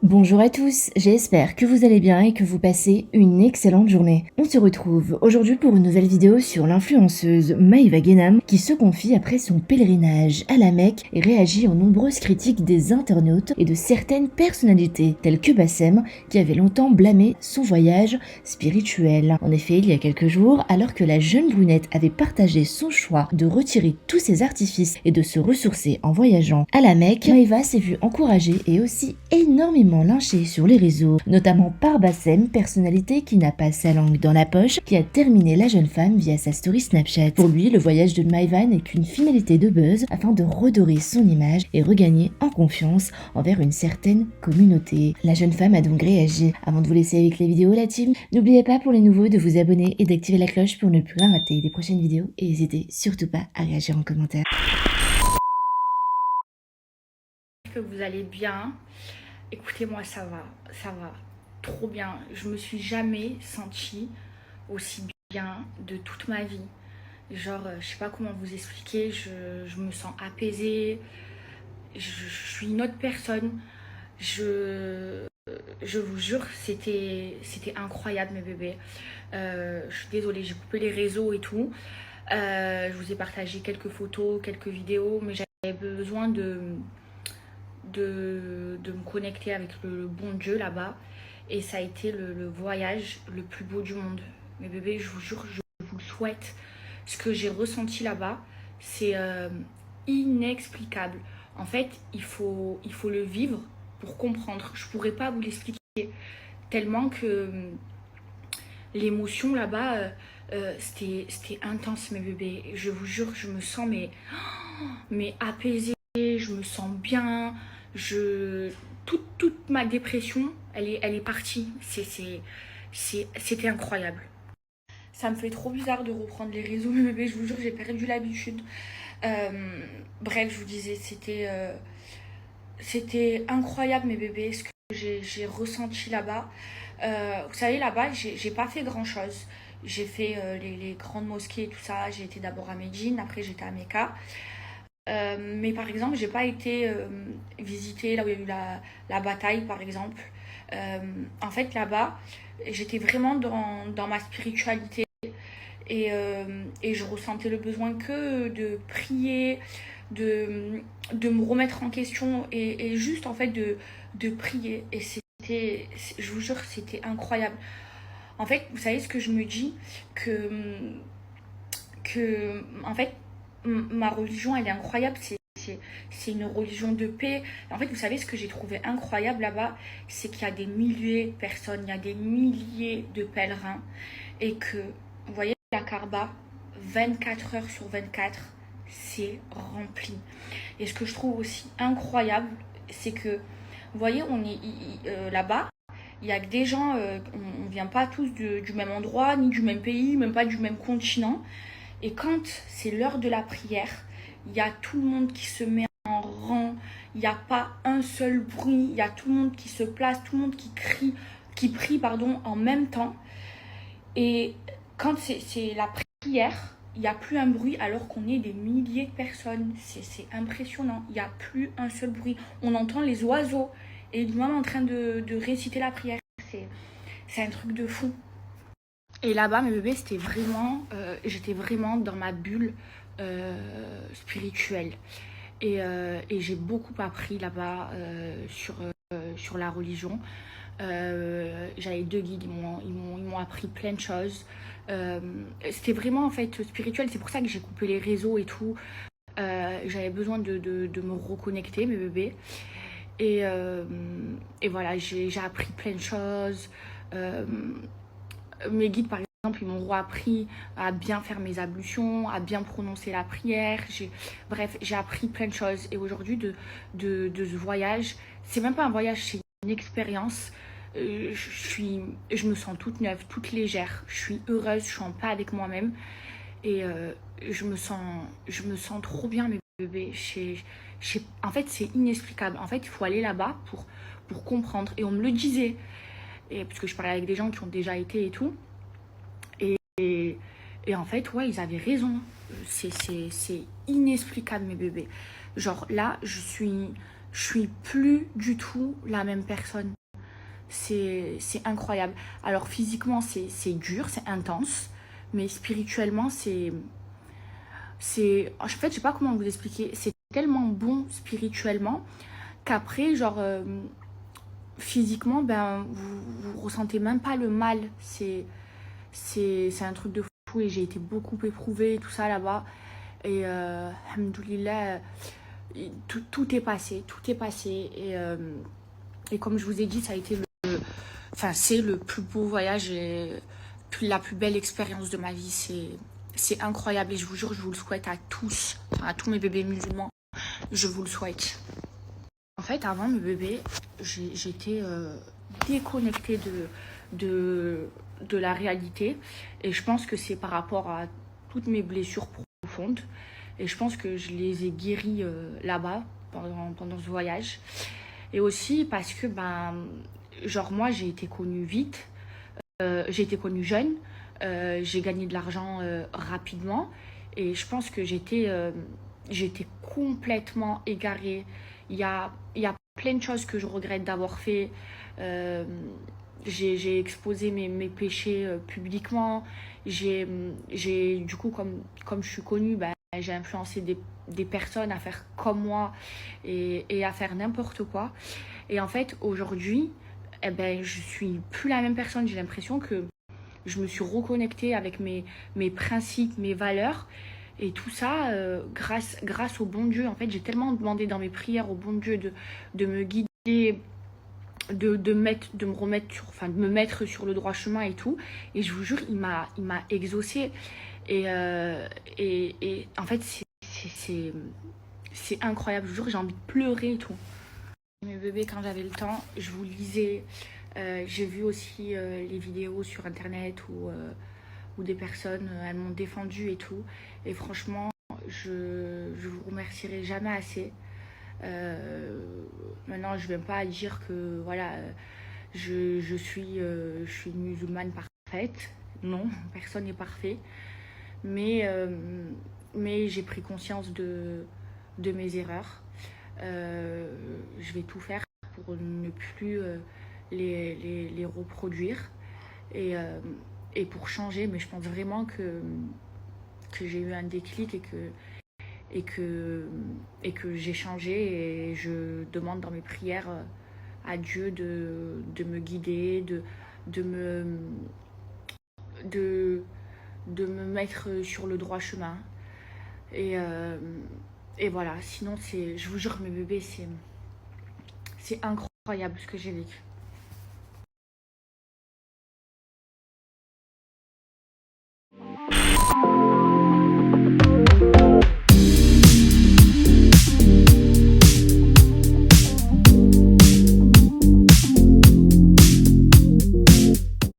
Bonjour à tous, j'espère que vous allez bien et que vous passez une excellente journée. On se retrouve aujourd'hui pour une nouvelle vidéo sur l'influenceuse Maïva Guénam qui se confie après son pèlerinage à la Mecque et réagit aux nombreuses critiques des internautes et de certaines personnalités telles que Bassem qui avait longtemps blâmé son voyage spirituel. En effet, il y a quelques jours, alors que la jeune brunette avait partagé son choix de retirer tous ses artifices et de se ressourcer en voyageant à la Mecque, Maïva s'est vue encouragée et aussi énormément lynchée sur les réseaux, notamment par Bassem, personnalité qui n'a pas sa langue dans la poche, qui a terminé la jeune femme via sa story Snapchat. Pour lui, le voyage de Maïva n'est qu'une finalité de buzz afin de redorer son image et regagner en confiance envers une certaine communauté. La jeune femme a donc réagi. Avant de vous laisser avec les vidéos, la team, n'oubliez pas pour les nouveaux de vous abonner et d'activer la cloche pour ne plus rien rater des prochaines vidéos et n'hésitez surtout pas à réagir en commentaire. Que vous allez bien. Écoutez-moi, ça va trop bien. Je me suis jamais sentie aussi bien de toute ma vie. Genre, je sais pas comment vous expliquer, je me sens apaisée, je suis une autre personne. Je vous jure, c'était incroyable mes bébés. Je suis désolée, j'ai coupé les réseaux et tout. Je vous ai partagé quelques photos, quelques vidéos, mais j'avais besoin de me connecter avec le bon Dieu là-bas. Et ça a été le voyage le plus beau du monde. Mes bébés, je vous jure, je vous le souhaite. Ce que j'ai ressenti là-bas, c'est inexplicable. En fait, il faut le vivre pour comprendre. Je pourrais pas vous l'expliquer tellement que l'émotion là-bas, c'était intense, mes bébés. Je vous jure, je me sens mais apaisée, je me sens bien. Toute ma dépression, elle est partie. C'était incroyable. Ça me fait trop bizarre de reprendre les réseaux, mes bébés. Je vous jure, j'ai perdu l'habitude. Bref, je vous disais, c'était incroyable, mes bébés, ce que j'ai ressenti là-bas. Vous savez, là-bas, j'ai pas fait grand-chose. J'ai fait les grandes mosquées et tout ça. J'ai été d'abord à Médine, après j'étais à Mecca. Mais par exemple, j'ai pas été visiter là où il y a eu la bataille, par exemple. Euh, En fait, là-bas, j'étais vraiment dans ma spiritualité et je ressentais le besoin que de prier, de me remettre en question et juste en fait de prier. Et je vous jure, c'était incroyable. En fait, vous savez ce que je me dis que, en fait, ma religion, elle est incroyable. C'est une religion de paix. En fait, vous savez ce que j'ai trouvé incroyable là-bas, c'est qu'il y a des milliers de personnes, il y a des milliers de pèlerins et que, vous voyez, la Kaaba, 24 heures sur 24, c'est rempli. Et ce que je trouve aussi incroyable, c'est que, vous voyez, on est là-bas, il y a que des gens, on ne vient pas tous du même endroit, ni du même pays, même pas du même continent. Et quand c'est l'heure de la prière, il y a tout le monde qui se met en rang, il n'y a pas un seul bruit, il y a tout le monde qui se place, tout le monde qui prie pardon, en même temps. Et quand c'est la prière, il n'y a plus un bruit alors qu'on est des milliers de personnes. C'est impressionnant, il n'y a plus un seul bruit. On entend les oiseaux et l'imam en train de réciter la prière. C'est un truc de fou. Et là-bas, mes bébés, c'était vraiment, j'étais vraiment dans ma bulle spirituelle. Et j'ai beaucoup appris là-bas sur la religion. J'avais deux guides, ils m'ont appris plein de choses. C'était vraiment en fait spirituel, c'est pour ça que j'ai coupé les réseaux et tout. J'avais besoin de me reconnecter, mes bébés. Et voilà, j'ai appris plein de choses. Euh, Mes guides, par exemple, ils m'ont appris à bien faire mes ablutions, à bien prononcer la prière. Bref, j'ai appris plein de choses. Et aujourd'hui, de ce voyage, c'est même pas un voyage, c'est une expérience. Je me sens toute neuve, toute légère. Je suis heureuse, je suis en paix avec moi-même. Et je me sens trop bien, mes bébés. En fait, c'est inexplicable. En fait, il faut aller là-bas pour comprendre. Et on me le disait. Et, parce que je parlais avec des gens qui ont déjà été et tout. Et, et en fait, ouais, ils avaient raison. C'est inexplicable, mes bébés. Genre là, je je suis plus du tout la même personne. C'est incroyable. Alors physiquement, c'est dur, c'est intense, mais spirituellement, en fait, je sais pas comment vous expliquer. C'est tellement bon spirituellement qu'après, genre, physiquement, ben, vous ressentez même pas le mal. C'est un truc de fou et j'ai été beaucoup éprouvée et tout ça là-bas. Et alhamdoulilah, tout est passé, tout est passé. Et comme je vous ai dit, ça a été enfin, c'est le plus beau voyage et la plus belle expérience de ma vie. C'est incroyable et je vous jure, je vous le souhaite à tous, enfin, à tous mes bébés musulmans. Je vous le souhaite. En fait, avant mes bébés, j'étais déconnectée de la réalité. Et je pense que c'est par rapport à toutes mes blessures profondes. Et je pense que je les ai guéries là-bas, pendant ce voyage. Et aussi parce que, ben, genre moi, j'ai été connue vite. J'ai été connue jeune. J'ai gagné de l'argent rapidement. Et je pense que j'étais complètement égarée. Il y a plein de choses que je regrette d'avoir fait. J'ai exposé mes péchés publiquement. Du coup, comme je suis connue, ben, j'ai influencé des personnes à faire comme moi et à faire n'importe quoi. Et en fait, aujourd'hui, eh ben, je suis plus la même personne. J'ai l'impression que je me suis reconnectée avec mes principes, mes valeurs. Et tout ça, grâce au bon Dieu. En fait, j'ai tellement demandé dans mes prières au bon Dieu de me guider, de me remettre enfin, de me mettre sur le droit chemin et tout. Et je vous jure, il m'a exaucé. Et en fait, c'est incroyable. Je vous jure, j'ai envie de pleurer et tout. Mes bébés, quand j'avais le temps, je vous lisais. J'ai vu aussi les vidéos sur internet où des personnes, elles m'ont défendu et tout. Et franchement, je vous remercierai jamais assez. Maintenant, je ne vais pas dire que voilà, je suis une musulmane parfaite. Non, personne n'est parfait. Mais j'ai pris conscience de mes erreurs. Je vais tout faire pour ne plus les reproduire et pour changer. Mais je pense vraiment que j'ai eu un déclic et que j'ai changé. Et je demande dans mes prières à Dieu de me guider, de me mettre sur le droit chemin. Et voilà, sinon, je vous jure, mes bébés, c'est incroyable ce que j'ai vécu.